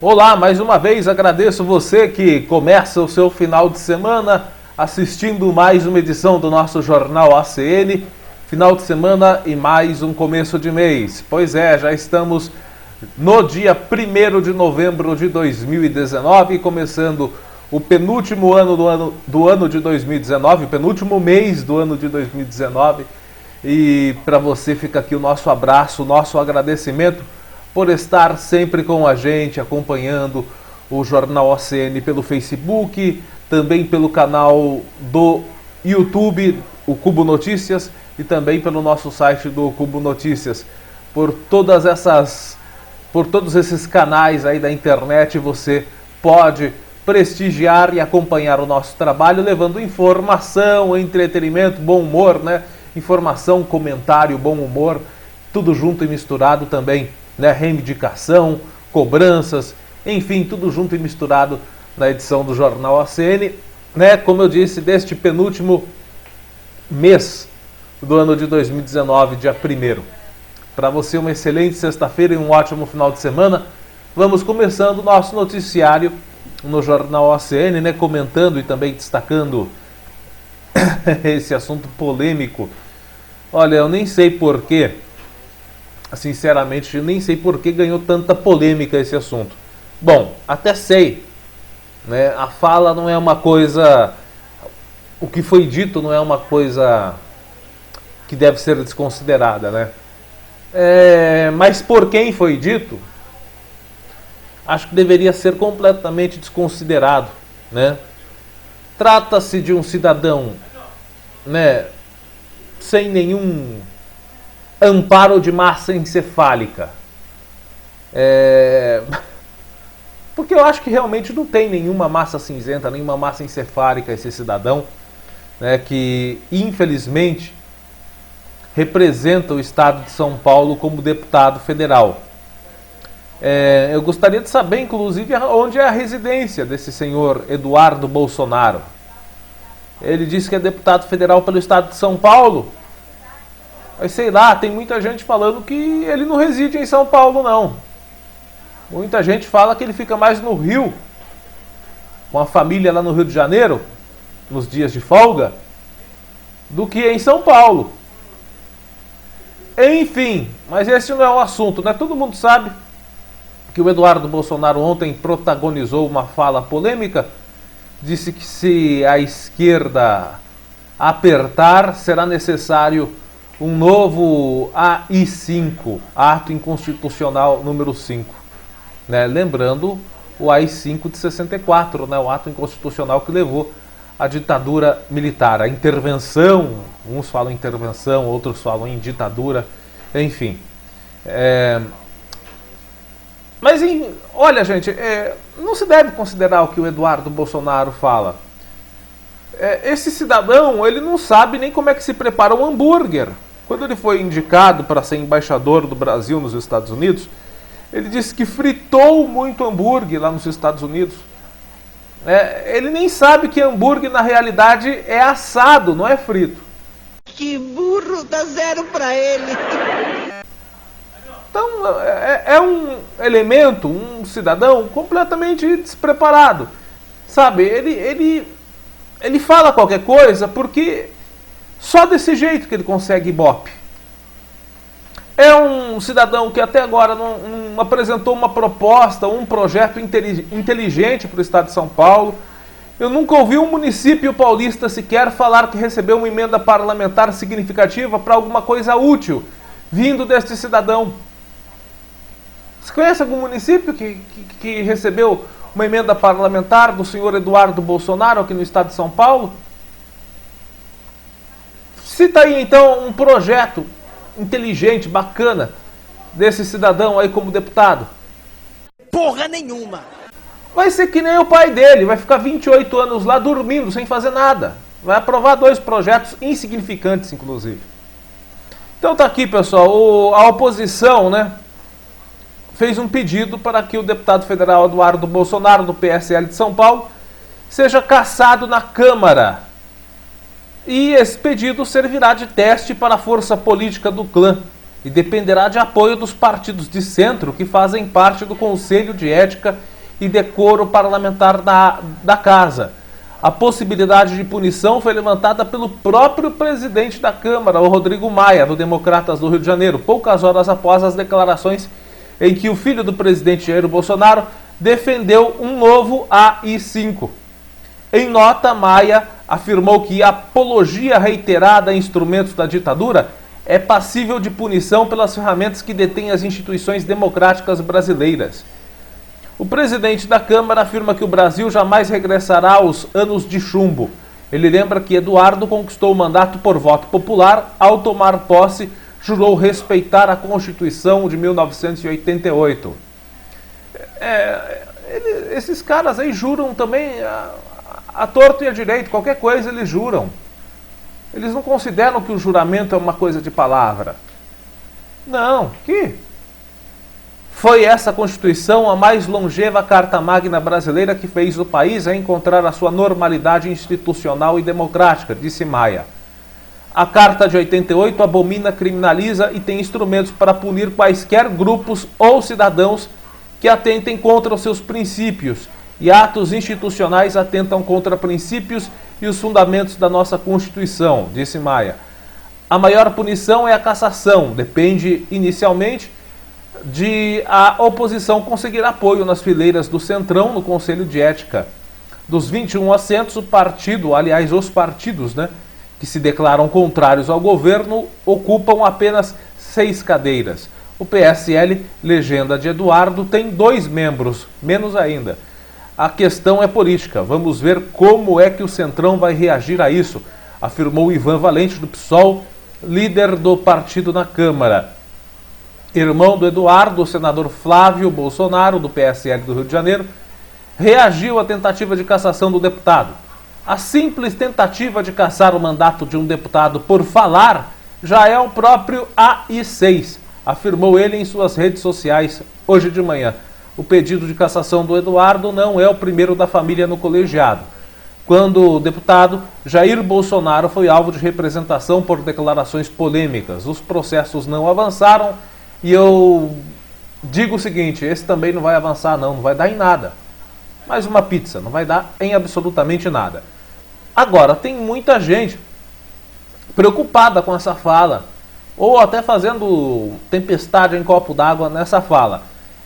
Olá, mais uma vez agradeço você que começa o seu final de semana assistindo mais uma edição do nosso Jornal ACN. Final de semana e mais um começo de mês. Pois é, já estamos no dia 1º de novembro de 2019, começando o penúltimo ano do ano de 2019, o penúltimo mês do ano de 2019. E para você fica aqui o nosso abraço, o nosso agradecimento por estar sempre com a gente, acompanhando o Jornal ACN pelo Facebook, também pelo canal do YouTube, o Cubo Notícias, e também pelo nosso site do Cubo Notícias. Por todos esses canais aí da internet, você pode prestigiar e acompanhar o nosso trabalho, levando informação, entretenimento, bom humor, né? Informação, comentário, bom humor, tudo junto e misturado também, né? Reivindicação, cobranças, enfim, tudo junto e misturado na edição do Jornal ACN, né? Como eu disse, deste penúltimo mês do ano de 2019, dia 1º. Para você, uma excelente sexta-feira e um ótimo final de semana. Vamos começando o nosso noticiário no Jornal ACN, né? Comentando e também destacando esse assunto polêmico. Olha, eu nem sei porquê, sinceramente, eu nem sei porquê ganhou tanta polêmica esse assunto. Bom, até sei, né? A fala não é uma coisa, o que foi dito não é uma coisa que deve ser desconsiderada, né? Mas por quem foi dito, acho que deveria ser completamente desconsiderado, né? Trata-se de um cidadão, né, sem nenhum amparo de massa encefálica. Porque eu acho que realmente não tem nenhuma massa cinzenta, nenhuma massa encefálica esse cidadão, né, que infelizmente representa o estado de São Paulo como deputado federal. Eu gostaria de saber, inclusive, onde é a residência desse senhor Eduardo Bolsonaro. Ele disse que é deputado federal pelo estado de São Paulo. Mas sei lá, tem muita gente falando que ele não reside em São Paulo, não. Muita gente fala que ele fica mais no Rio, com a família lá no Rio de Janeiro, nos dias de folga, do que em São Paulo. Enfim, mas esse não é o assunto, né? Todo mundo sabe que o Eduardo Bolsonaro ontem protagonizou uma fala polêmica. Disse que se a esquerda apertar, será necessário um novo AI-5, Ato Inconstitucional número 5. Né? Lembrando o AI-5 de 64, né? O ato inconstitucional que levou à ditadura militar, a intervenção, uns falam intervenção, outros falam em ditadura, enfim. Mas, olha, gente, não se deve considerar o que o Eduardo Bolsonaro fala. Esse cidadão, ele não sabe nem como é que se prepara um hambúrguer. Quando ele foi indicado para ser embaixador do Brasil nos Estados Unidos, ele disse que fritou muito hambúrguer lá nos Estados Unidos. Ele nem sabe que hambúrguer, na realidade, é assado, não é frito. Que burro, dá 0 para ele. Então, é um elemento, um cidadão completamente despreparado. Sabe, ele fala qualquer coisa porque só desse jeito que ele consegue ibope. É um cidadão que até agora não apresentou uma proposta, um projeto inteligente para o estado de São Paulo. Eu nunca ouvi um município paulista sequer falar que recebeu uma emenda parlamentar significativa para alguma coisa útil vindo deste cidadão. Você conhece algum município que recebeu uma emenda parlamentar do senhor Eduardo Bolsonaro aqui no estado de São Paulo? Cita aí então um projeto inteligente, bacana, desse cidadão aí como deputado. Porra nenhuma! Vai ser que nem o pai dele, vai ficar 28 anos lá dormindo, sem fazer nada. Vai aprovar 2 projetos insignificantes, inclusive. Então tá aqui, pessoal, a oposição, né, fez um pedido para que o deputado federal Eduardo Bolsonaro, do PSL de São Paulo, seja cassado na Câmara. E esse pedido servirá de teste para a força política do clã e dependerá de apoio dos partidos de centro que fazem parte do Conselho de Ética e decoro parlamentar da Casa. A possibilidade de punição foi levantada pelo próprio presidente da Câmara, o Rodrigo Maia, do Democratas do Rio de Janeiro, poucas horas após as declarações em que o filho do presidente Jair Bolsonaro defendeu um novo AI-5. Em nota, Maia afirmou que a apologia reiterada a instrumentos da ditadura é passível de punição pelas ferramentas que detêm as instituições democráticas brasileiras. O presidente da Câmara afirma que o Brasil jamais regressará aos anos de chumbo. Ele lembra que Eduardo conquistou o mandato por voto popular. Ao tomar posse, jurou respeitar a Constituição de 1988. Esses caras aí juram também a torto e a direito. Qualquer coisa eles juram. Eles não consideram que o juramento é uma coisa de palavra. Não, Foi essa Constituição a mais longeva Carta Magna brasileira que fez o país encontrar a sua normalidade institucional e democrática, disse Maia. A Carta de 88 abomina, criminaliza e tem instrumentos para punir quaisquer grupos ou cidadãos que atentem contra os seus princípios, e atos institucionais atentam contra princípios e os fundamentos da nossa Constituição, disse Maia. A maior punição é a cassação, depende inicialmente de a oposição conseguir apoio nas fileiras do Centrão no Conselho de Ética. Dos 21 assentos, os partidos, que se declaram contrários ao governo, ocupam apenas 6 cadeiras. O PSL, legenda de Eduardo, tem 2 membros, menos ainda. A questão é política. Vamos ver como é que o Centrão vai reagir a isso, afirmou Ivan Valente, do PSOL, líder do partido na Câmara. Irmão do Eduardo, o senador Flávio Bolsonaro, do PSL do Rio de Janeiro, reagiu à tentativa de cassação do deputado. A simples tentativa de cassar o mandato de um deputado por falar já é o próprio AI-6, afirmou ele em suas redes sociais hoje de manhã. O pedido de cassação do Eduardo não é o primeiro da família no colegiado. Quando o deputado Jair Bolsonaro foi alvo de representação por declarações polêmicas, os processos não avançaram. E eu digo o seguinte, esse também não vai avançar não vai dar em nada. Mais uma pizza, não vai dar em absolutamente nada. Agora, tem muita gente preocupada com essa fala, ou até fazendo tempestade em copo d'água nessa fala,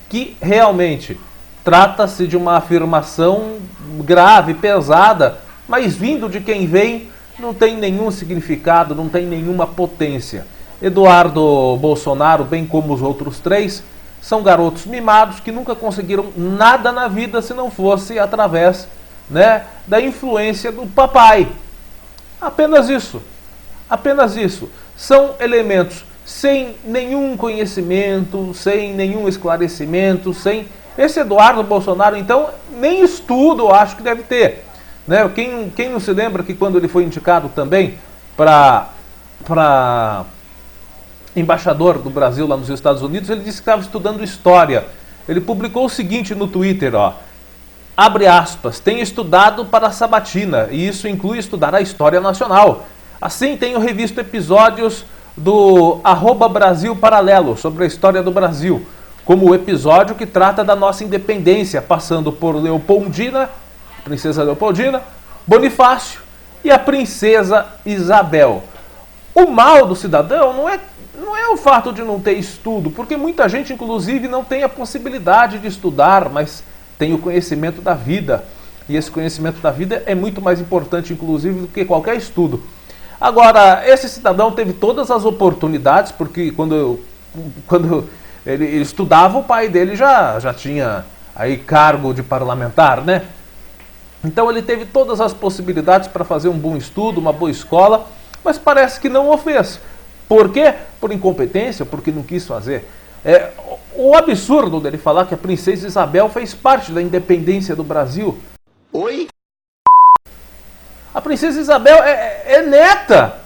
que realmente trata-se de uma afirmação grave, pesada, mas vindo de quem vem, não tem nenhum significado, não tem nenhuma potência. Eduardo Bolsonaro, bem como os outros 3, são garotos mimados que nunca conseguiram nada na vida se não fosse através, da influência do papai. Apenas isso. Apenas isso. São elementos sem nenhum conhecimento, sem nenhum esclarecimento, sem... Esse Eduardo Bolsonaro, então, nem estudo eu acho que deve ter. Quem não se lembra que quando ele foi indicado também para embaixador do Brasil lá nos Estados Unidos, ele disse que estava estudando história. Ele publicou o seguinte no Twitter, abre aspas, tenho estudado para a sabatina, e isso inclui estudar a história nacional. Assim, tenho revisto episódios do @Brasil Paralelo, sobre a história do Brasil, como o episódio que trata da nossa independência, passando por Leopoldina, Princesa Leopoldina, Bonifácio e a Princesa Isabel. O mal do cidadão não é o fato de não ter estudo, porque muita gente, inclusive, não tem a possibilidade de estudar, mas tem o conhecimento da vida. E esse conhecimento da vida é muito mais importante, inclusive, do que qualquer estudo. Agora, esse cidadão teve todas as oportunidades, porque quando ele estudava, o pai dele já tinha aí cargo de parlamentar, Então ele teve todas as possibilidades para fazer um bom estudo, uma boa escola, mas parece que não o fez. Por quê? Por incompetência, porque não quis fazer. O absurdo dele falar que a Princesa Isabel fez parte da independência do Brasil. Oi? A Princesa Isabel é neta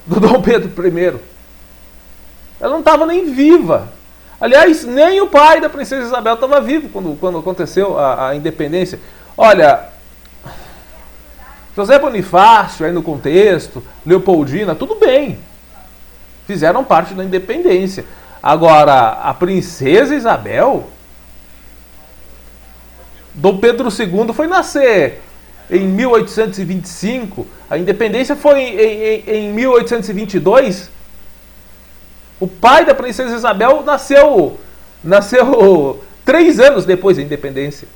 do Dom Pedro I. Ela não estava nem viva. Aliás, nem o pai da Princesa Isabel estava vivo quando aconteceu a independência. Olha, José Bonifácio, aí no contexto, Leopoldina, tudo bem. Fizeram parte da independência. Agora, a Princesa Isabel, Dom Pedro II foi nascer em 1825, a independência foi em 1822. O pai da princesa Isabel nasceu 3 anos depois da independência.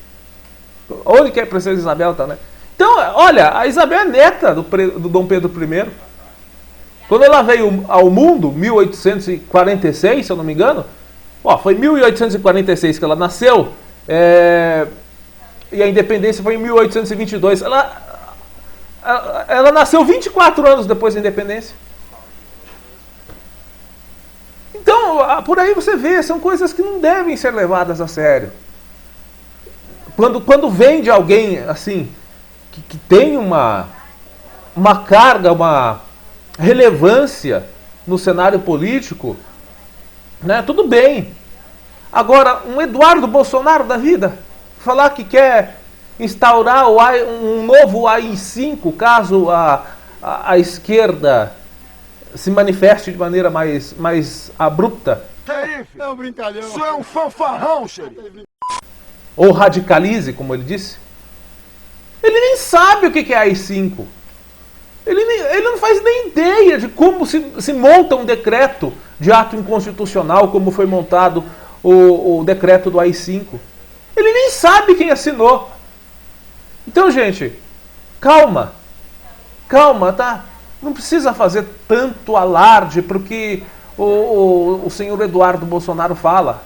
Onde que a princesa Isabel está, né? Então, olha, a Isabel é neta do Dom Pedro I. Quando ela veio ao mundo, 1846, se eu não me engano, foi 1846 que ela nasceu, e a independência foi em 1822. Ela nasceu 24 anos depois da independência. Então, por aí você vê, são coisas que não devem ser levadas a sério. Quando vem de alguém assim, que tem uma carga, uma relevância no cenário político, né, tudo bem. Agora, um Eduardo Bolsonaro da vida, falar que quer instaurar um novo AI-5, caso a esquerda se manifeste de maneira mais abrupta. Xerife, é um brincalhão. Isso é um fanfarrão, xerife. Ou radicalize, como ele disse. Ele nem sabe o que é AI-5. Ele não faz nem ideia de como se monta um decreto de ato inconstitucional, como foi montado o decreto do AI-5. Ele nem sabe quem assinou. Então, gente, calma. Calma, tá? Não precisa fazer tanto alarde porque o senhor Eduardo Bolsonaro fala.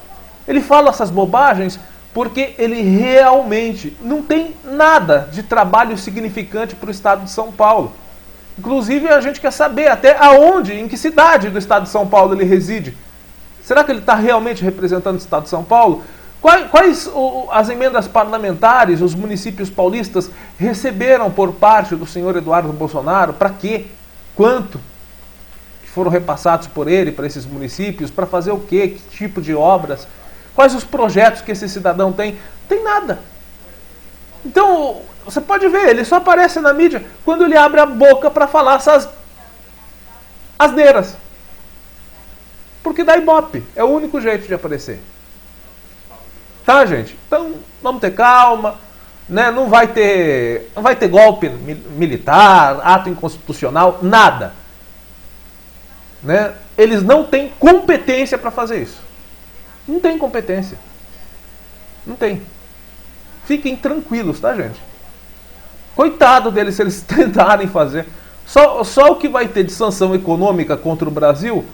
Ele fala essas bobagens porque ele realmente não tem nada de trabalho significante para o estado de São Paulo. Inclusive, a gente quer saber até aonde, em que cidade do estado de São Paulo ele reside. Será que ele está realmente representando o estado de São Paulo? Quais as emendas parlamentares os municípios paulistas receberam por parte do senhor Eduardo Bolsonaro? Para quê? Quanto? Que foram repassados por ele para esses municípios? Para fazer o quê? Que tipo de obras? Quais os projetos que esse cidadão tem? Não tem nada. Então, você pode ver, ele só aparece na mídia quando ele abre a boca para falar essas asneiras. Porque dá ibope. É o único jeito de aparecer. Tá, gente? Então, vamos ter calma. Né? Não vai ter golpe militar, ato inconstitucional, nada. Né? Eles não têm competência para fazer isso. Não tem competência. Não tem. Fiquem tranquilos, tá, gente? Coitado deles se eles tentarem fazer. Só o que vai ter de sanção econômica contra o Brasil,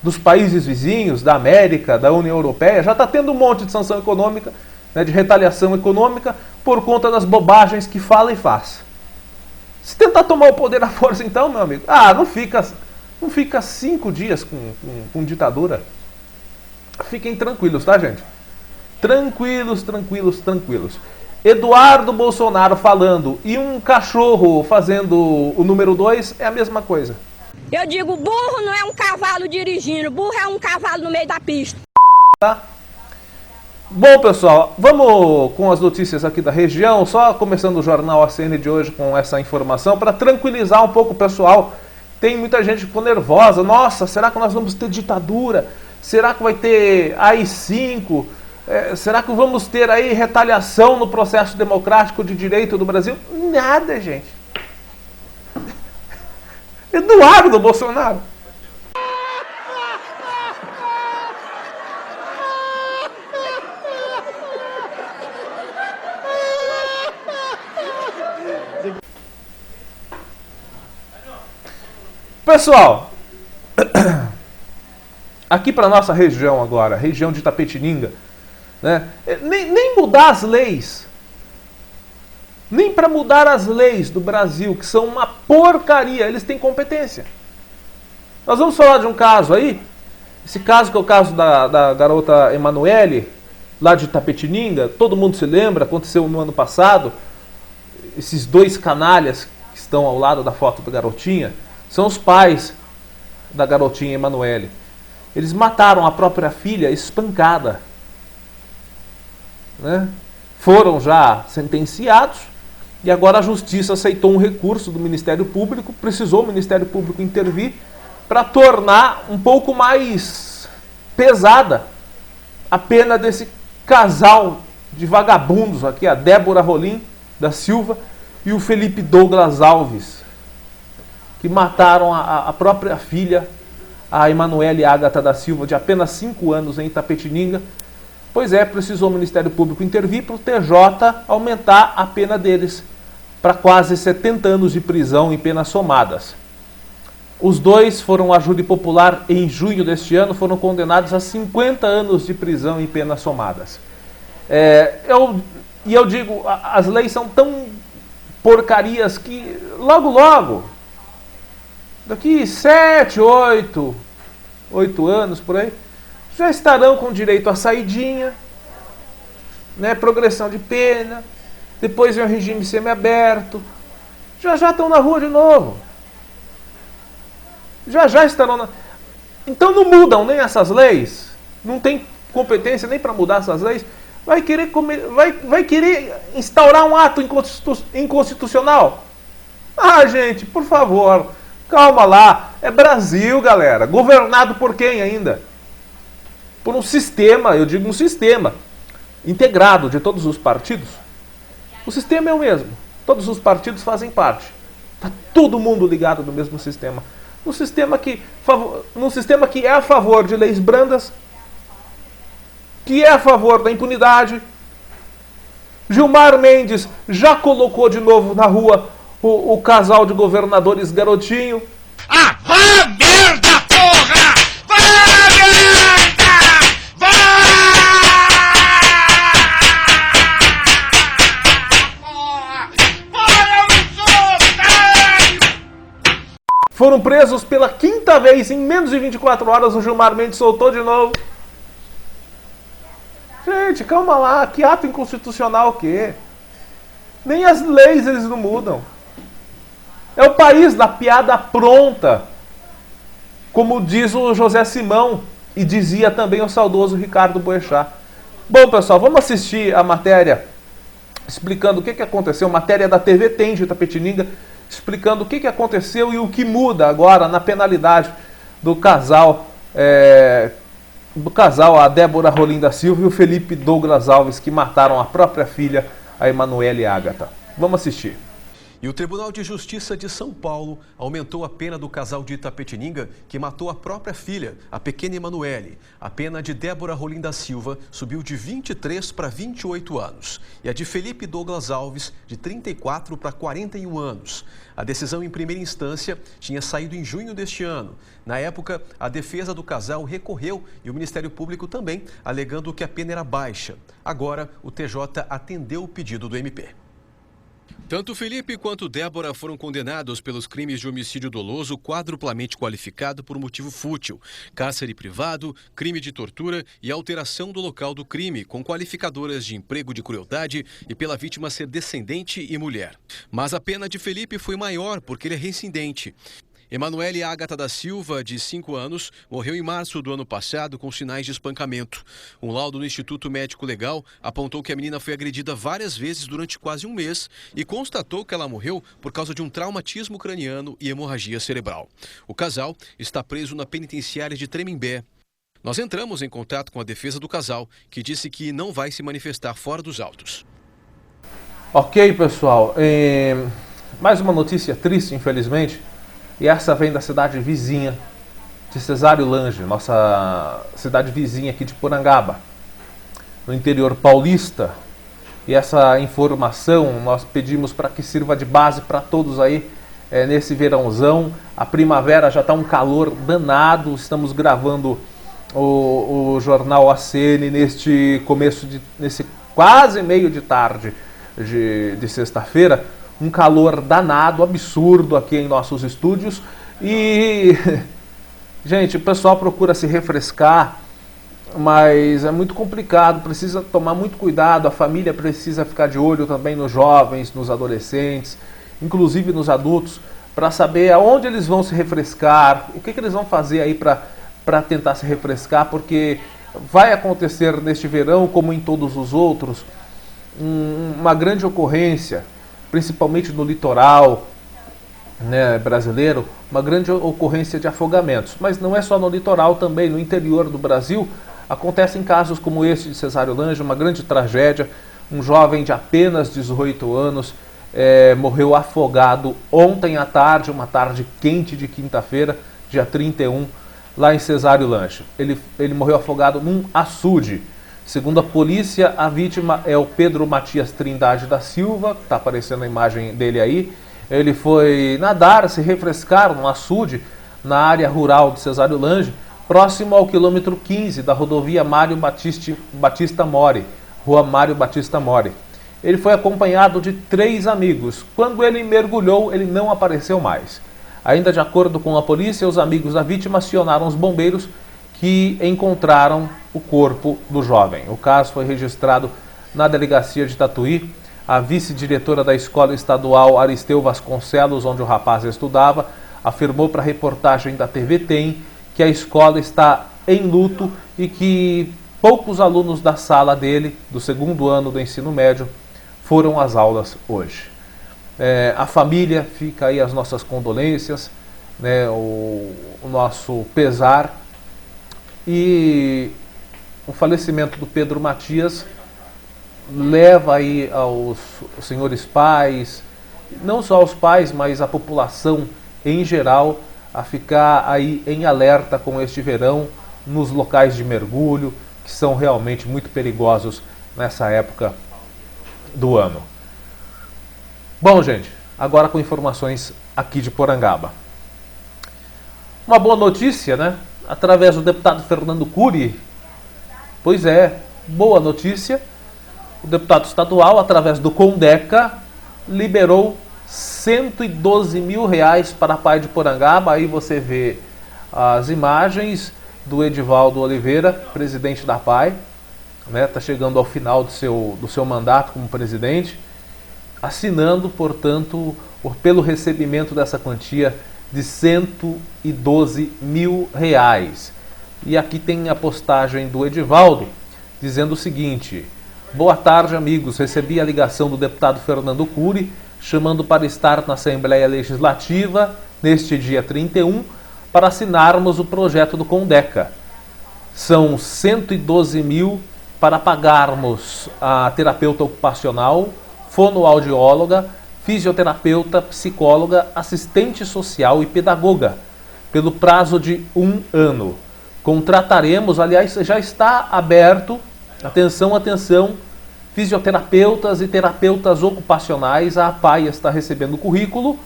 dos países vizinhos, da América, da União Europeia, já está tendo um monte de sanção econômica, né, de retaliação econômica, por conta das bobagens que fala e faz. Se tentar tomar o poder à força, então, meu amigo, não fica 5 dias com ditadura. Fiquem tranquilos, tá, gente? Tranquilos. Eduardo Bolsonaro falando e um cachorro fazendo o número 2 é a mesma coisa. Eu digo, burro não é um cavalo dirigindo, burro é um cavalo no meio da pista. Tá? Bom, pessoal, vamos com as notícias aqui da região, só começando o Jornal ACN de hoje com essa informação, para tranquilizar um pouco o pessoal. Tem muita gente que ficou nervosa. Nossa, será que nós vamos ter ditadura? Será que vai ter AI-5? Será que vamos ter aí retaliação no processo democrático de direito do Brasil? Nada, gente. Eduardo Bolsonaro. Pessoal, aqui para nossa região agora, região de Itapetininga, né? Nem mudar as leis, nem para mudar as leis do Brasil, que são uma porcaria, eles têm competência. Nós vamos falar de um caso aí, esse caso que é o caso da garota Emanuele, lá de Itapetininga, todo mundo se lembra, aconteceu no ano passado. Esses 2 canalhas que estão ao lado da foto da garotinha, são os pais da garotinha Emanuele. Eles mataram a própria filha espancada. Né? Foram já sentenciados e agora a justiça aceitou um recurso do Ministério Público, precisou o Ministério Público intervir para tornar um pouco mais pesada a pena desse casal de vagabundos aqui, a Débora Rolim da Silva e o Felipe Douglas Alves, que mataram a própria filha, a Emanuele Ágata da Silva, de apenas 5 anos, em Itapetininga. Pois é, precisou o Ministério Público intervir para o TJ aumentar a pena deles para quase 70 anos de prisão em penas somadas. Os dois foram a júri popular em junho deste ano, foram condenados a 50 anos de prisão em penas somadas. Eu digo, as leis são tão porcarias que logo, daqui 7, 8 anos por aí, já estarão com direito à saidinha, né, progressão de pena, depois vem o regime semiaberto, já estão na rua de novo. Já estarão na... Então não mudam nem essas leis, não tem competência nem para mudar essas leis, vai querer instaurar um ato inconstitucional? Ah, gente, por favor, calma lá, é Brasil, galera, governado por quem ainda? Por um sistema, eu digo um sistema integrado de todos os partidos. O sistema é o mesmo, todos os partidos fazem parte, está todo mundo ligado no mesmo sistema. Um sistema que é a favor de leis brandas, que é a favor da impunidade. Gilmar Mendes já colocou de novo na rua o casal de governadores Garotinho. Ah, vá merda, porra! Vá merda! Vá! Foram presos pela 5ª vez em menos de 24 horas. O Gilmar Mendes soltou de novo. Gente, calma lá. Que ato inconstitucional o quê? Nem as leis eles não mudam. É o país da piada pronta. Como diz o José Simão. E dizia também o saudoso Ricardo Boechat. Bom, pessoal, vamos assistir a matéria explicando o que aconteceu. Matéria da TV Tem de Itapetininga, explicando o que aconteceu e o que muda agora na penalidade do casal, a Débora Rolim da Silva e o Felipe Douglas Alves, que mataram a própria filha, a Emanuele Ágata. Vamos assistir. E o Tribunal de Justiça de São Paulo aumentou a pena do casal de Itapetininga que matou a própria filha, a pequena Emanuele. A pena de Débora Rolim da Silva subiu de 23 para 28 anos e a de Felipe Douglas Alves de 34 para 41 anos. A decisão em primeira instância tinha saído em junho deste ano. Na época, a defesa do casal recorreu e o Ministério Público também, alegando que a pena era baixa. Agora, o TJ atendeu o pedido do MP. Tanto Felipe quanto Débora foram condenados pelos crimes de homicídio doloso quadruplamente qualificado por motivo fútil, cárcere privado, crime de tortura e alteração do local do crime, com qualificadoras de emprego de crueldade e pela vítima ser descendente e mulher. Mas a pena de Felipe foi maior porque ele é reincidente. Emanuele Ágata da Silva, de 5 anos, morreu em março do ano passado com sinais de espancamento. Um laudo no Instituto Médico Legal apontou que a menina foi agredida várias vezes durante quase um mês e constatou que ela morreu por causa de um traumatismo craniano e hemorragia cerebral. O casal está preso na penitenciária de Tremembé. Nós entramos em contato com a defesa do casal, que disse que não vai se manifestar fora dos autos. Ok, pessoal. Mais uma notícia triste, infelizmente. E essa vem da cidade vizinha de Cesário Lange, nossa cidade vizinha aqui de Porangaba, no interior paulista. E essa informação nós pedimos para que sirva de base para todos aí nesse verãozão. A primavera já está um calor danado. Estamos gravando o Jornal ACN nesse quase meio de tarde de sexta-feira. Um calor danado, absurdo aqui em nossos estúdios. E, gente, o pessoal procura se refrescar, mas é muito complicado, precisa tomar muito cuidado. A família precisa ficar de olho também nos jovens, nos adolescentes, inclusive nos adultos, para saber aonde eles vão se refrescar, o que eles vão fazer aí para tentar se refrescar, porque vai acontecer neste verão, como em todos os outros, uma grande ocorrência, principalmente no litoral, né, brasileiro, uma grande ocorrência de afogamentos. Mas não é só no litoral, também no interior do Brasil, Acontecem casos como esse de Cesário Lange, uma grande tragédia. Um jovem de apenas 18 anos morreu afogado ontem à tarde, uma tarde quente de quinta-feira, dia 31, lá em Cesário Lange. Ele morreu afogado num açude. Segundo a polícia, a vítima é o Pedro Matias Trindade da Silva, está aparecendo a imagem dele aí. Ele foi nadar, se refrescar num açude na área rural de Cesário Lange, próximo ao quilômetro 15 da rodovia Mário Batista Mori, Rua Mário Batista Mori. Ele foi acompanhado de 3 amigos. Quando ele mergulhou, ele não apareceu mais. Ainda de acordo com a polícia, os amigos da vítima acionaram os bombeiros que encontraram o corpo do jovem. O caso foi registrado na delegacia de Tatuí. A vice-diretora da escola estadual Aristeu Vasconcelos, onde o rapaz estudava, afirmou para a reportagem da TV TEM que a escola está em luto e que poucos alunos da sala dele, do 2º ano do ensino médio, foram às aulas hoje. A família, fica aí as nossas condolências, né, o nosso pesar. E o falecimento do Pedro Matias leva aí aos senhores pais, não só aos pais, mas a população em geral, a ficar aí em alerta com este verão nos locais de mergulho, que são realmente muito perigosos nessa época do ano. Bom, gente, agora com informações aqui de Porangaba. Uma boa notícia, né? Através do deputado Fernando Cury. Pois é, boa notícia. O deputado estadual, através do Condeca, liberou 112 mil reais para a PAI de Porangaba. Aí você vê as imagens do Edivaldo Oliveira, presidente da PAI, né? Está chegando ao final do seu mandato como presidente, assinando, portanto, pelo recebimento dessa quantia de 112 mil reais. E aqui tem a postagem do Edivaldo dizendo o seguinte: boa tarde, amigos, recebi a ligação do deputado Fernando Cury chamando para estar na Assembleia Legislativa neste dia 31 para assinarmos o projeto do Condeca. São 112 mil para pagarmos a terapeuta ocupacional, fonoaudióloga, fisioterapeuta, psicóloga, assistente social e pedagoga, pelo prazo de 1 ano. Contrataremos, aliás, já está aberto, atenção, fisioterapeutas e terapeutas ocupacionais. A APAI está recebendo currículo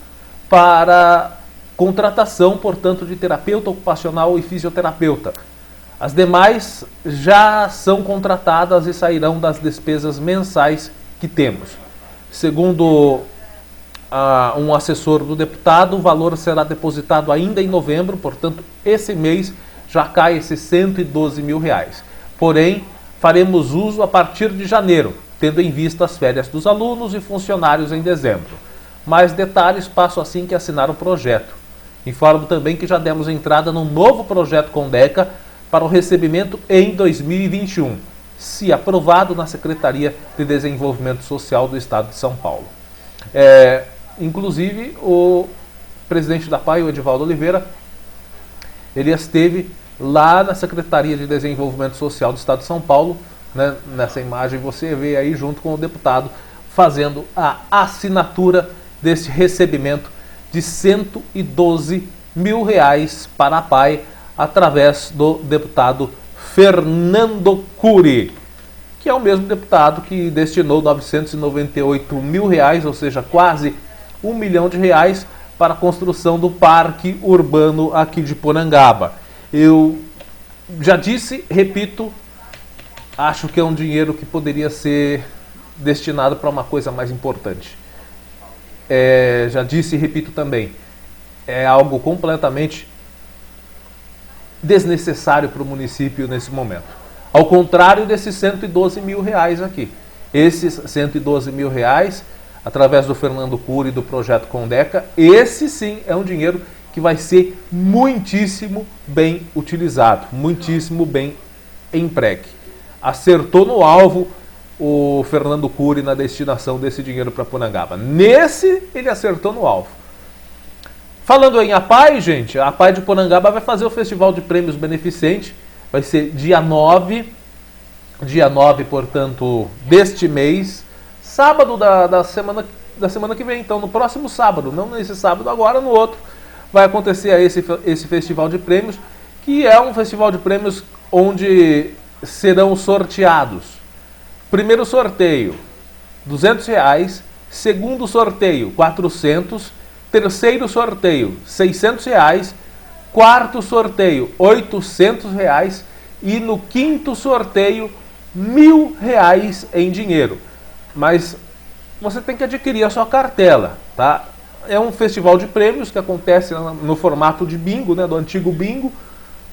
para contratação, portanto, de terapeuta ocupacional e fisioterapeuta. As demais já são contratadas e sairão das despesas mensais que temos. Segundo um assessor do deputado, o valor será depositado ainda em novembro, portanto, esse mês já cai esses 112 mil reais. Porém, faremos uso a partir de janeiro, tendo em vista as férias dos alunos e funcionários em dezembro. Mais detalhes passo assim que assinar o projeto. Informo também que já demos entrada num novo projeto Condeca para o recebimento em 2021, se aprovado na Secretaria de Desenvolvimento Social do Estado de São Paulo. Inclusive, o presidente da PAI, o Edivaldo Oliveira, ele esteve lá na Secretaria de Desenvolvimento Social do Estado de São Paulo, né? Nessa imagem você vê aí junto com o deputado fazendo a assinatura desse recebimento de 112 mil reais para a PAI através do deputado Fernando Cury, que é o mesmo deputado que destinou 998 mil reais, ou seja, quase R$1 milhão, para a construção do parque urbano aqui de Porangaba. Eu já disse, repito, acho que é um dinheiro que poderia ser destinado para uma coisa mais importante. Já disse e repito também, é algo completamente desnecessário para o município nesse momento. Ao contrário desses 112 mil reais aqui. Esses 112 mil reais, através do Fernando Cury e do projeto Condeca, esse sim é um dinheiro que vai ser muitíssimo bem utilizado, muitíssimo bem empregue. Acertou no alvo o Fernando Cury na destinação desse dinheiro para Porangaba. Nesse, ele acertou no alvo. Falando em APAI, gente, a APAI de Porangaba vai fazer o Festival de Prêmios Beneficente vai ser dia 9, portanto, deste mês, sábado da semana que vem. Então, no próximo sábado, não nesse sábado agora, no outro, vai acontecer esse festival de prêmios, que é um festival de prêmios onde serão sorteados. Primeiro sorteio, R$200. Segundo sorteio, 400. Terceiro sorteio, R$600. Quarto sorteio, R$800. E no quinto sorteio, R$1.000 em dinheiro. Mas você tem que adquirir a sua cartela, tá? É um festival de prêmios que acontece no formato de bingo, né, do antigo bingo.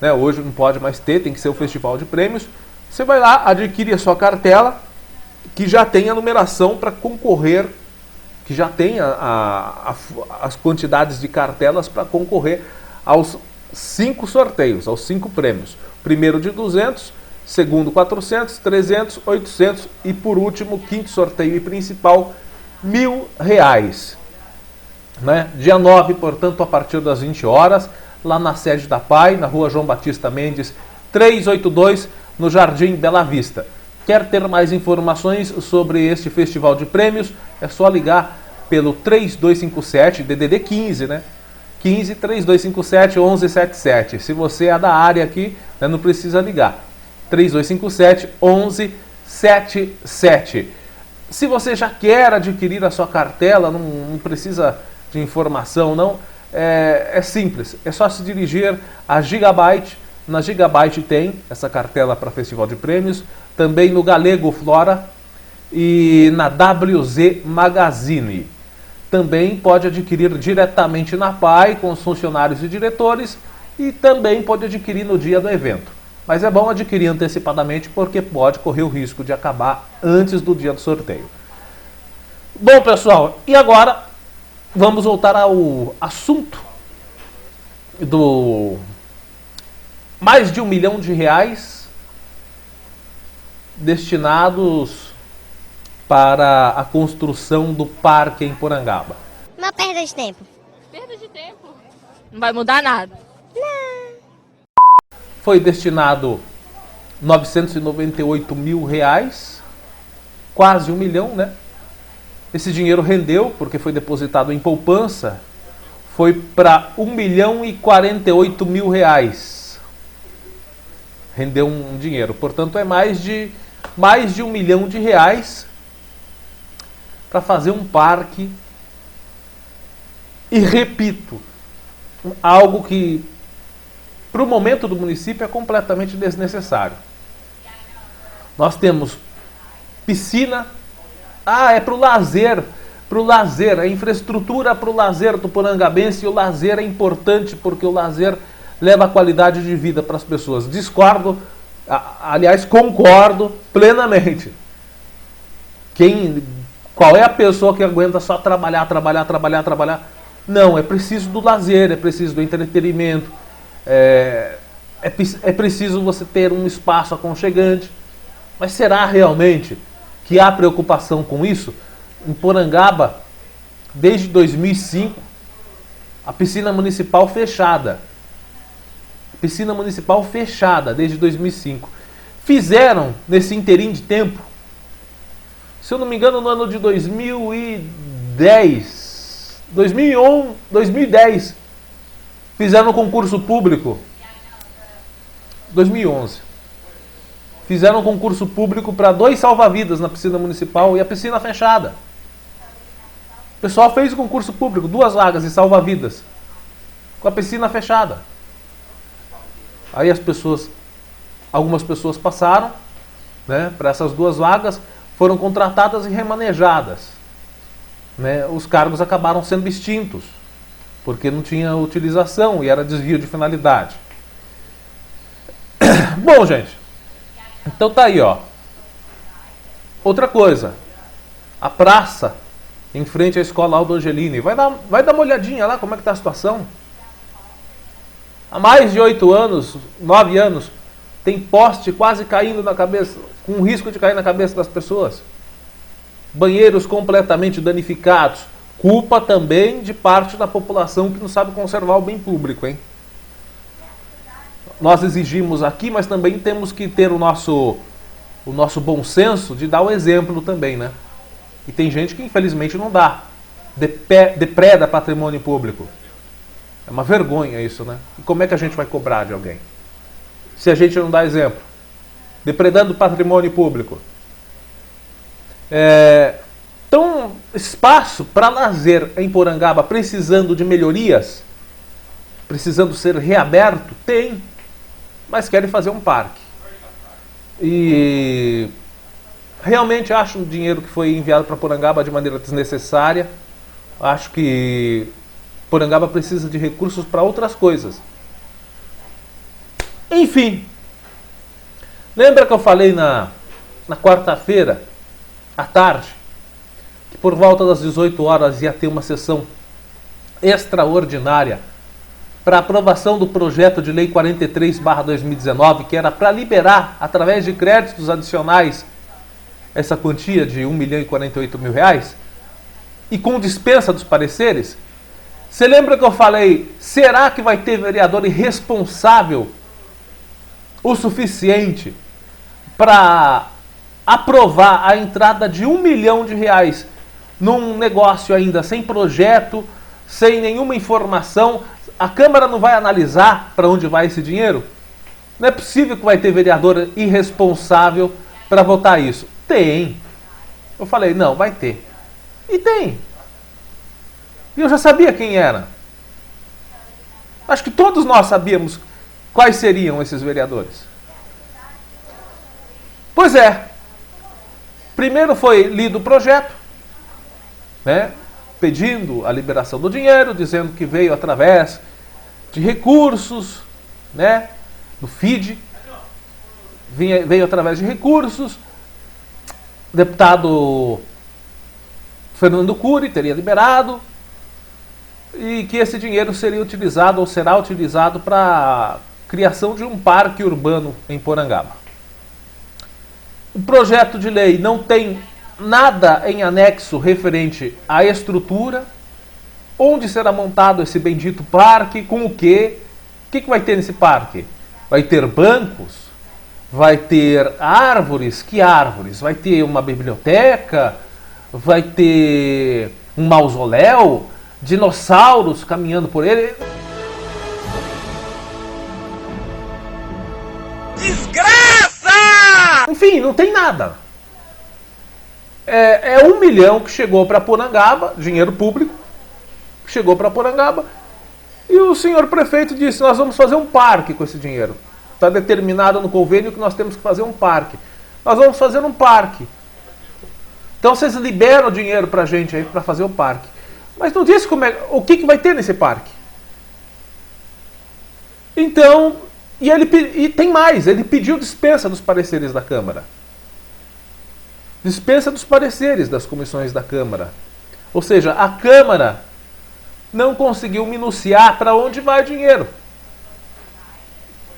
Né, hoje não pode mais ter, tem que ser o festival de prêmios. Você vai lá, adquire a sua cartela, que já tem a numeração para concorrer, que já tem as quantidades de cartelas para concorrer aos 5 sorteios, aos 5 prêmios. Primeiro de 200, segundo 400, 300, 800 e por último, quinto sorteio e principal, R$1.000. Né? Dia 9, portanto, a partir das 20 horas, lá na sede da PAI, na rua João Batista Mendes, 382, no Jardim Bela Vista. Quer ter mais informações sobre este festival de prêmios? É só ligar pelo 3257, DDD 15, né? 15 3257 1177. Se você é da área aqui, né, não precisa ligar. 3257 1177. Se você já quer adquirir a sua cartela, não precisa de informação, não. É simples, é só se dirigir a Gigabyte. Na Gigabyte tem essa cartela para Festival de Prêmios, também no Galego Flora e na WZ Magazine. Também pode adquirir diretamente na PAI com os funcionários e diretores e também pode adquirir no dia do evento. Mas é bom adquirir antecipadamente porque pode correr o risco de acabar antes do dia do sorteio. Bom, pessoal, e agora vamos voltar ao assunto do mais de R$1 milhão destinados para a construção do parque em Porangaba. Uma perda de tempo. Perda de tempo? Não vai mudar nada. Foi destinado R$998 mil, quase R$1 milhão, né? Esse dinheiro rendeu, porque foi depositado em poupança, foi para R$1.048.000. Rendeu um dinheiro, portanto é mais de R$1 milhão para fazer um parque. E repito, algo que para o momento do município é completamente desnecessário. Nós temos piscina, é para o lazer, a infraestrutura para o lazer do porangabense, e o lazer é importante porque o lazer leva a qualidade de vida para as pessoas. Discordo, aliás, concordo plenamente. Qual é a pessoa que aguenta só trabalhar? Não, é preciso do lazer, é preciso do entretenimento, é preciso você ter um espaço aconchegante. Mas será realmente que há preocupação com isso? Em Porangaba, desde 2005, a piscina municipal fechada. Desde 2005. Fizeram, nesse inteirinho de tempo, se eu não me engano, no ano de 2010, fizeram um concurso público. 2011. Fizeram um concurso público para 2 salva-vidas na piscina municipal e a piscina fechada. O pessoal fez o concurso público, 2 vagas de salva-vidas, com a piscina fechada. Aí algumas pessoas passaram, né, para essas 2 vagas, foram contratadas e remanejadas. Né, os cargos acabaram sendo extintos, porque não tinha utilização e era desvio de finalidade. Bom, gente, então tá aí, ó. Outra coisa, a praça em frente à escola Aldo Angelini, vai dar uma olhadinha lá como é que tá a situação. Há mais de 8 anos, 9 anos, tem poste quase caindo na cabeça, com risco de cair na cabeça das pessoas. Banheiros completamente danificados. Culpa também de parte da população que não sabe conservar o bem público, hein? nós exigimos aqui, mas também temos que ter o nosso bom senso de dar o exemplo também, né? E tem gente que infelizmente não dá, depreda patrimônio público. É uma vergonha isso, né? E como é que a gente vai cobrar de alguém? Se a gente não dá exemplo. Depredando patrimônio público. Então, espaço para lazer em Porangaba precisando de melhorias, precisando ser reaberto, tem. Mas querem fazer um parque. E realmente acho o dinheiro que foi enviado para Porangaba de maneira desnecessária. Acho que Porangaba precisa de recursos para outras coisas. Enfim. Lembra que eu falei na quarta-feira, à tarde, que por volta das 18 horas ia ter uma sessão extraordinária para aprovação do projeto de lei 43/2019, que era para liberar, através de créditos adicionais, essa quantia de R$1.048.000, e com dispensa dos pareceres? Você lembra que eu falei, será que vai ter vereador irresponsável o suficiente para aprovar a entrada de R$1 milhão num negócio ainda sem projeto, sem nenhuma informação? A Câmara não vai analisar para onde vai esse dinheiro? Não é possível que vai ter vereador irresponsável para votar isso. Tem. Eu falei, não, vai ter. E tem. E eu já sabia quem era. Acho que todos nós sabíamos quais seriam esses vereadores. Pois é. Primeiro foi lido o projeto, né, pedindo a liberação do dinheiro, dizendo que veio através de recursos, né, do FID, veio através de recursos. O deputado Fernando Cury teria liberado e que esse dinheiro seria utilizado ou será utilizado para a criação de um parque urbano em Porangaba. O projeto de lei não tem nada em anexo referente à estrutura, onde será montado esse bendito parque, com o quê? O que vai ter nesse parque? Vai ter bancos? Vai ter árvores? Que árvores? Vai ter uma biblioteca? Vai ter um mausoléu? Dinossauros caminhando por ele? Enfim, não tem nada. É 1 milhão que chegou para Porangaba, dinheiro público, que chegou para Porangaba, e o senhor prefeito disse, nós vamos fazer um parque com esse dinheiro. Está determinado no convênio que nós temos que fazer um parque. Nós vamos fazer um parque. Então vocês liberam o dinheiro para a gente aí para fazer o parque. Mas não disse o que vai ter nesse parque. Então... E tem mais, ele pediu dispensa dos pareceres da Câmara. Dispensa dos pareceres das comissões da Câmara. Ou seja, a Câmara não conseguiu minuciar para onde vai o dinheiro.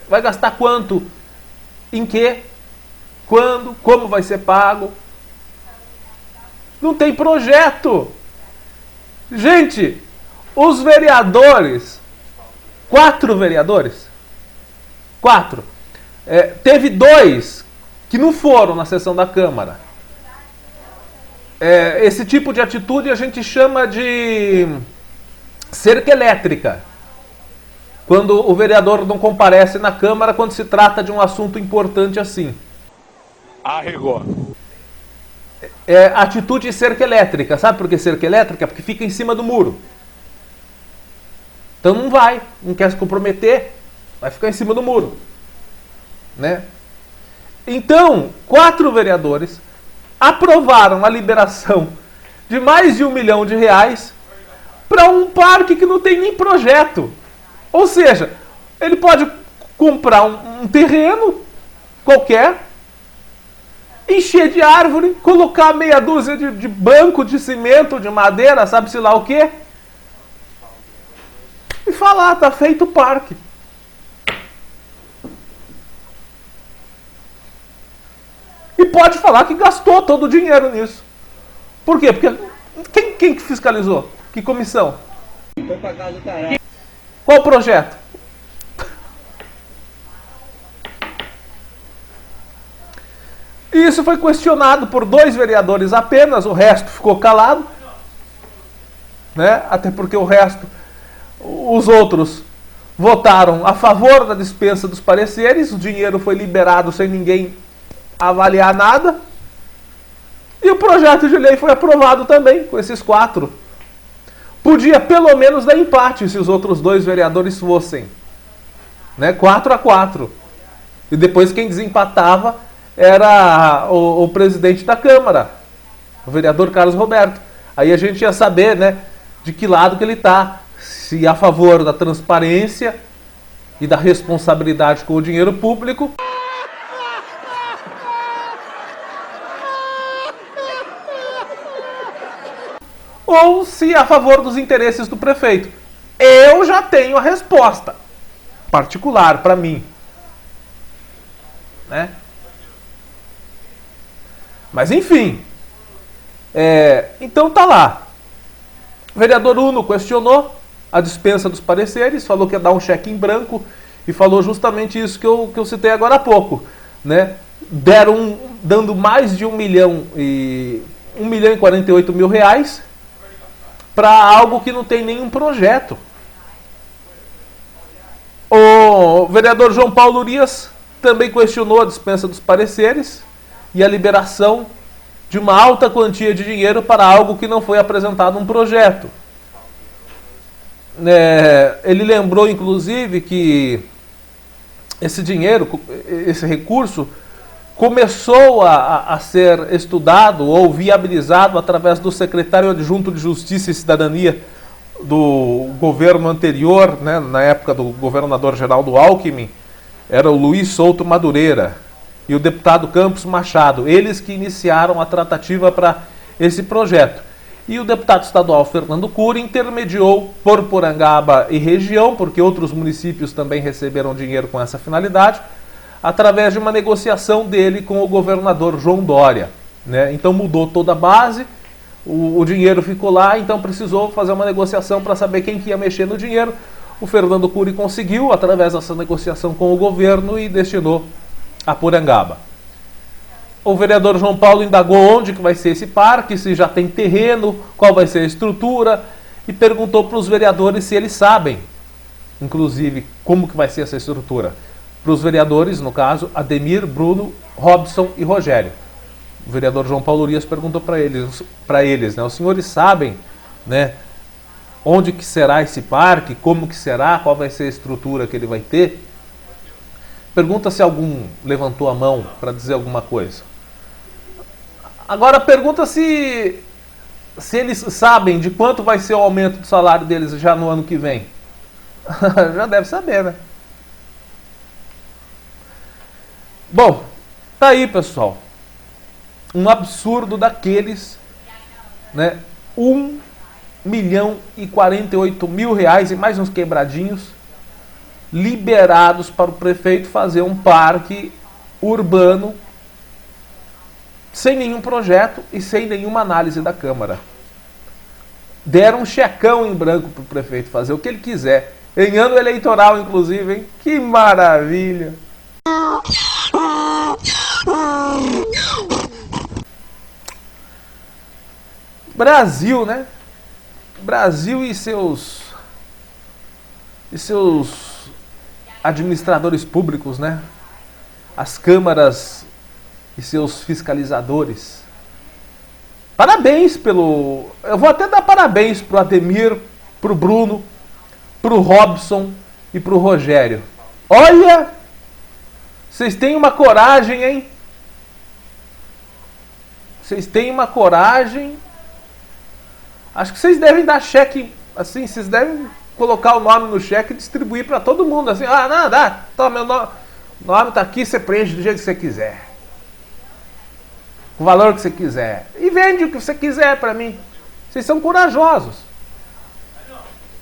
Vai gastar quanto? Em quê? Quando? Como vai ser pago? Não tem projeto. Gente, os vereadores, 4 vereadores, 4. Teve 2 que não foram na sessão da Câmara. Esse tipo de atitude a gente chama de cerca elétrica. Quando o vereador não comparece na Câmara quando se trata de um assunto importante assim. Arregou. Atitude de cerca elétrica. Sabe por que cerca elétrica? Porque fica em cima do muro. Então não quer se comprometer. Vai ficar em cima do muro, né? Então, 4 vereadores aprovaram a liberação de mais de R$1 milhão para um parque que não tem nem projeto. Ou seja, ele pode comprar um terreno qualquer, encher de árvore, colocar meia dúzia de banco de cimento, de madeira, sabe-se lá o quê? E falar, tá feito o parque. E pode falar que gastou todo o dinheiro nisso. Por quê? Porque quem que fiscalizou? Que comissão? Foi pra casa do caralho. Qual o projeto? E isso foi questionado por 2 vereadores apenas, o resto ficou calado, né? Até porque os outros votaram a favor da dispensa dos pareceres, o dinheiro foi liberado sem ninguém avaliar nada, e o projeto de lei foi aprovado também, com esses 4. Podia pelo menos dar empate se os outros 2 vereadores fossem, né? 4-4. E depois quem desempatava era o presidente da Câmara, o vereador Carlos Roberto. Aí a gente ia saber, né, de que lado que ele está. Se a favor da transparência e da responsabilidade com o dinheiro público, ou se a favor dos interesses do prefeito. Eu já tenho a resposta particular para mim, né? Mas enfim, então tá lá. O vereador Uno questionou a dispensa dos pareceres, falou que ia dar um cheque em branco e falou justamente isso que eu citei agora há pouco, né? Dando mais de 1 milhão e 48 mil reais para algo que não tem nenhum projeto. O vereador João Paulo Urias também questionou a dispensa dos pareceres e a liberação de uma alta quantia de dinheiro para algo que não foi apresentado um projeto. Ele lembrou, inclusive, que esse dinheiro, esse recurso, começou a ser estudado ou viabilizado através do secretário adjunto de Justiça e Cidadania do governo anterior, né, na época do governador Geraldo Alckmin, era o Luiz Souto Madureira e o deputado Campos Machado, eles que iniciaram a tratativa para esse projeto. E o deputado estadual Fernando Cury intermediou por Porangaba e região, porque outros municípios também receberam dinheiro com essa finalidade, através de uma negociação dele com o governador João Dória, né? Então mudou toda a base, o dinheiro ficou lá, então precisou fazer uma negociação para saber quem que ia mexer no dinheiro. O Fernando Cury conseguiu, através dessa negociação com o governo, e destinou a Porangaba. O vereador João Paulo indagou onde que vai ser esse parque, se já tem terreno, qual vai ser a estrutura, e perguntou para os vereadores se eles sabem, inclusive, como que vai ser essa estrutura. Para os vereadores, no caso, Ademir, Bruno, Robson e Rogério. O vereador João Paulo Urias perguntou para eles, né, os senhores sabem, né, onde que será esse parque, como que será, qual vai ser a estrutura que ele vai ter? Pergunta se algum levantou a mão para dizer alguma coisa. Agora pergunta se eles sabem de quanto vai ser o aumento do salário deles já no ano que vem. Já deve saber, né? Bom, tá aí, pessoal. Um absurdo daqueles, né? 1 milhão e 48 mil reais e mais uns quebradinhos liberados para o prefeito fazer um parque urbano sem nenhum projeto e sem nenhuma análise da Câmara. Deram um checão em branco para o prefeito fazer o que ele quiser. Em ano eleitoral, inclusive, hein? Que maravilha! Brasil, né? Brasil e seus administradores públicos, né? As câmaras e seus fiscalizadores. Parabéns pelo... Eu vou até dar parabéns pro Ademir, pro Bruno, pro Robson e pro Rogério. Olha! Vocês têm uma coragem, hein? Vocês têm uma coragem. Acho que vocês devem dar cheque, assim, vocês devem colocar o nome no cheque e distribuir para todo mundo, assim, não, dá, toma, meu nome tá aqui, você preenche do jeito que você quiser. O valor que você quiser. E vende o que você quiser para mim. Vocês são corajosos.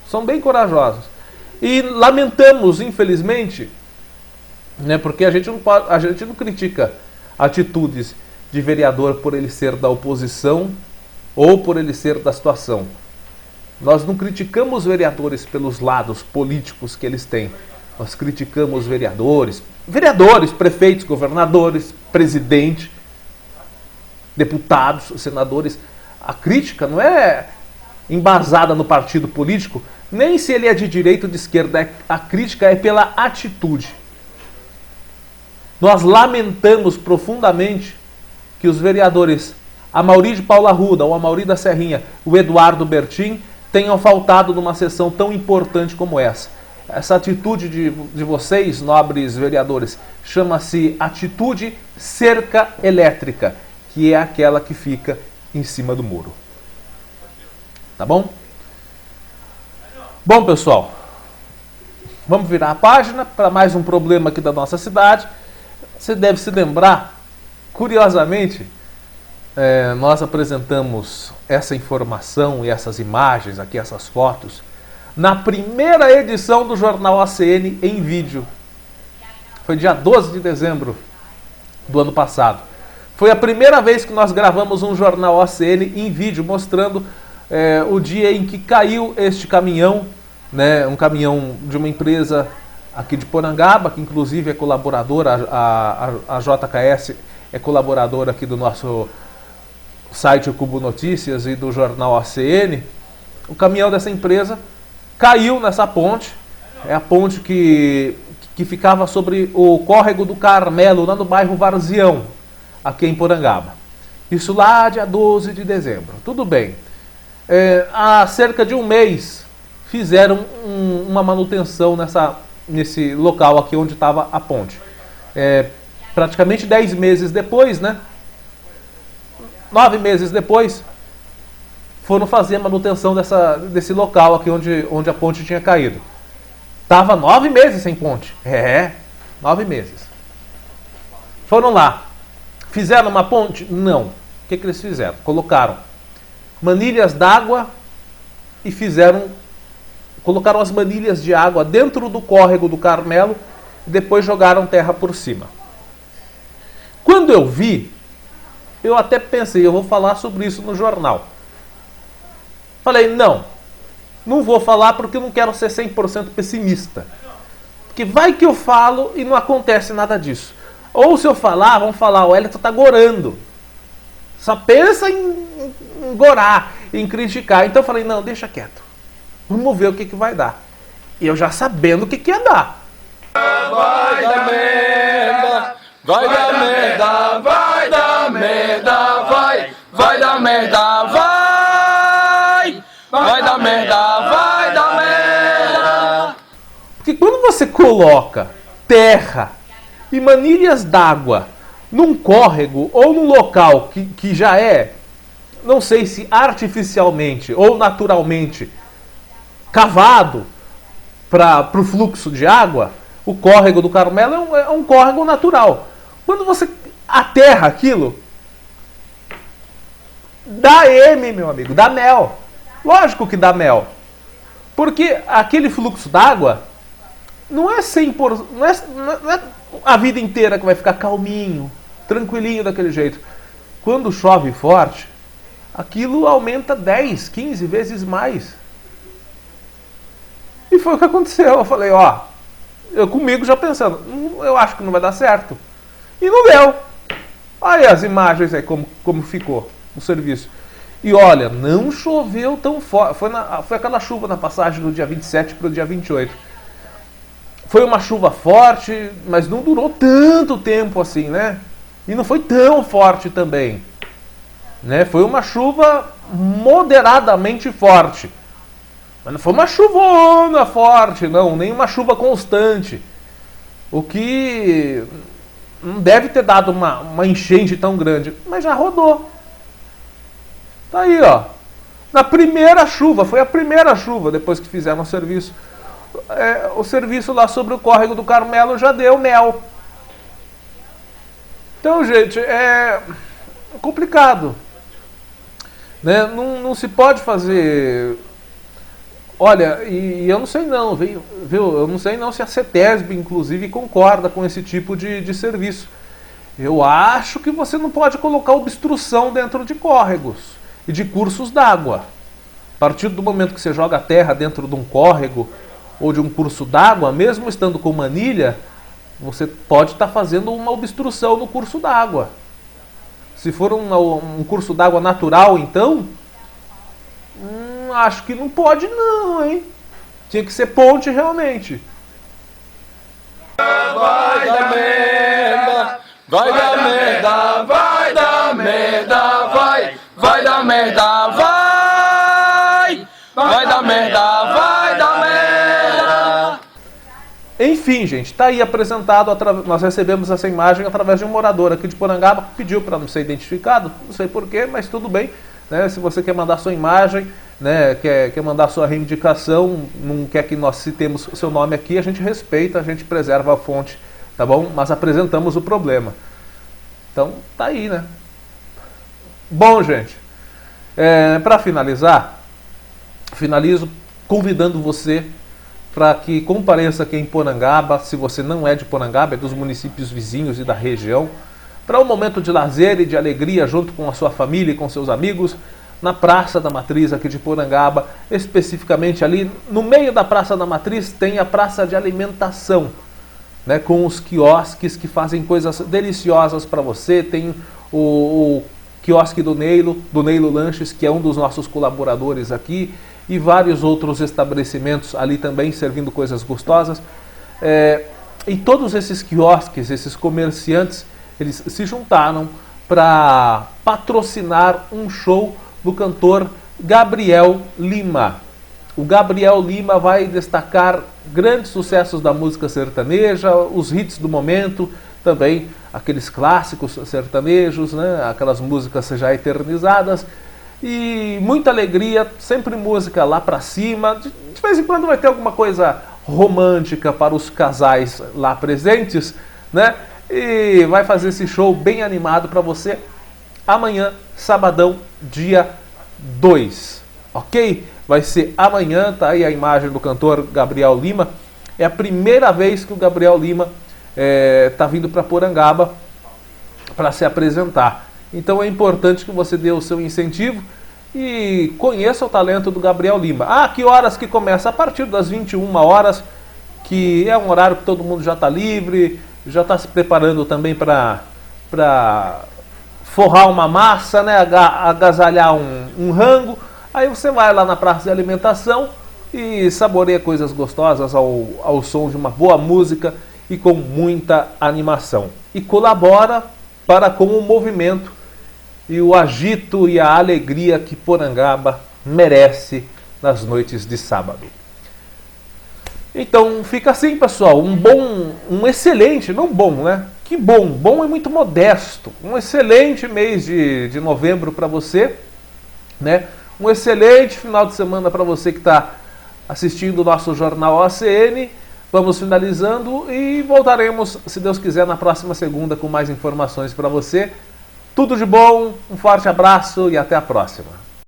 São bem corajosos. E lamentamos, infelizmente, né, porque a gente não critica atitudes de vereador por ele ser da oposição ou por ele ser da situação. Nós não criticamos vereadores pelos lados políticos que eles têm. Nós criticamos vereadores, prefeitos, governadores, presidente, deputados, senadores. A crítica não é embasada no partido político, nem se ele é de direita ou de esquerda. A crítica é pela atitude. Nós lamentamos profundamente que os vereadores Amaury de Paula Arruda, o Amaury da Serrinha, o Eduardo Bertin, tenham faltado numa sessão tão importante como essa. Essa atitude de vocês, nobres vereadores, chama-se atitude cerca elétrica, que é aquela que fica em cima do muro. Tá bom? Bom, pessoal, vamos virar a página para mais um problema aqui da nossa cidade. Você deve se lembrar, curiosamente, nós apresentamos essa informação e essas imagens aqui, essas fotos, na primeira edição do Jornal ACN em vídeo. Foi dia 12 de dezembro do ano passado. Foi a primeira vez que nós gravamos um Jornal ACN em vídeo, mostrando o dia em que caiu este caminhão, né, um caminhão de uma empresa aqui de Porangaba, que inclusive é colaboradora, a JKS é colaboradora aqui do nosso site O Cubo Notícias e do Jornal ACN. O caminhão dessa empresa caiu nessa ponte, é a ponte que ficava sobre o córrego do Carmelo, lá no bairro Varzião, aqui em Porangaba. Isso lá dia 12 de dezembro. Tudo bem. Há cerca de um mês fizeram uma manutenção nesse local aqui onde estava a ponte. Praticamente 10 meses depois, né? 9 meses depois, foram fazer a manutenção desse local aqui onde a ponte tinha caído. Tava 9 meses sem ponte. 9 meses. Foram lá. Fizeram uma ponte? Não. O que eles fizeram? Colocaram manilhas d'água e colocaram as manilhas de água dentro do córrego do Carmelo e depois jogaram terra por cima. Quando eu vi, eu até pensei, eu vou falar sobre isso no jornal. Falei, não vou falar porque eu não quero ser 100% pessimista. Porque vai que eu falo e não acontece nada disso. Ou se eu falar, vão falar, o Elton tá gorando. Só pensa em gorar, em criticar. Então eu falei, não, deixa quieto. Vamos ver o que vai dar. E eu já sabendo o que ia dar. Vai dar merda, vai dar merda, vai dar merda, vai dar merda, vai dar merda, vai dar merda. Porque quando você coloca terra e manilhas d'água num córrego ou num local que já é, não sei se artificialmente ou naturalmente cavado para o fluxo de água, o córrego do Carmelo é um córrego natural. Quando você aterra aquilo, dá M, meu amigo, dá mel. Lógico que dá mel. Porque aquele fluxo d'água não é 100%, não é a vida inteira que vai ficar calminho, tranquilinho daquele jeito. Quando chove forte, aquilo aumenta 10, 15 vezes mais. E foi o que aconteceu. Eu falei, eu comigo já pensando, eu acho que não vai dar certo. E não deu. Olha as imagens aí como ficou o serviço. E olha, não choveu tão forte. Foi aquela chuva na passagem do dia 27 para o dia 28. Foi uma chuva forte, mas não durou tanto tempo assim, né? E não foi tão forte também, né? Foi uma chuva moderadamente forte. Mas não foi uma chuvona forte, não. Nem uma chuva constante. O que não deve ter dado uma enchente tão grande. Mas já rodou. Tá aí, ó. Na primeira chuva, foi a primeira chuva depois que fizeram o serviço. O serviço lá sobre o córrego do Carmelo já deu mel. Então, gente, é complicado, né? Não se pode fazer. Olha, e eu não sei não, viu? Eu não sei não se a CETESB, inclusive, concorda com esse tipo de serviço. Eu acho que você não pode colocar obstrução dentro de córregos e de cursos d'água. A partir do momento que você joga terra dentro de um córrego ou de um curso d'água, mesmo estando com manilha, você pode estar fazendo uma obstrução no curso d'água. Se for um curso d'água natural, então, acho que não pode não, hein? Tinha que ser ponte realmente. Vai dar merda, vai dar merda, vai dar merda, vai dar merda, vai dar merda, vai dar merda. Enfim, gente, está aí apresentado, nós recebemos essa imagem através de um morador aqui de Porangaba, que pediu para não ser identificado, não sei porquê, mas tudo bem, né? Se você quer mandar sua imagem, né, quer mandar sua reivindicação, não quer que nós citemos o seu nome aqui, a gente respeita, a gente preserva a fonte, tá bom? Mas apresentamos o problema. Então, tá aí, né? Bom, gente, para finalizar, finalizo convidando você para que compareça aqui em Porangaba, se você não é de Porangaba, é dos municípios vizinhos e da região, para um momento de lazer e de alegria junto com a sua família e com seus amigos, na Praça da Matriz aqui de Porangaba, especificamente ali no meio da Praça da Matriz tem a praça de alimentação, né, com os quiosques que fazem coisas deliciosas para você. Tem o quiosque do Neilo Lanches, que é um dos nossos colaboradores aqui, e vários outros estabelecimentos ali também servindo coisas gostosas. E todos esses quiosques, esses comerciantes, eles se juntaram para patrocinar um show do cantor Gabriel Lima. O Gabriel Lima vai destacar grandes sucessos da música sertaneja, os hits do momento, também aqueles clássicos sertanejos, né? Aquelas músicas já eternizadas, e muita alegria, sempre música lá pra cima. De vez em quando vai ter alguma coisa romântica para os casais lá presentes, né? E vai fazer esse show bem animado para você amanhã, sabadão, dia 2, ok? Vai ser amanhã, tá aí a imagem do cantor Gabriel Lima. É a primeira vez que o Gabriel Lima tá vindo para Porangaba para se apresentar. Então é importante que você dê o seu incentivo e conheça o talento do Gabriel Lima. Que horas que começa? A partir das 21 horas, que é um horário que todo mundo já está livre, já está se preparando também para forrar uma massa, né? Agasalhar um rango. Aí você vai lá na praça de alimentação e saboreia coisas gostosas ao som de uma boa música e com muita animação. E colabora para com o movimento e o agito e a alegria que Porangaba merece nas noites de sábado. Então fica assim, pessoal, um excelente, não bom, né? Que bom é muito modesto. Um excelente mês de novembro para você, né? Um excelente final de semana para você que está assistindo o nosso Jornal ACN. Vamos finalizando e voltaremos, se Deus quiser, na próxima segunda com mais informações para você. Tudo de bom, um forte abraço e até a próxima.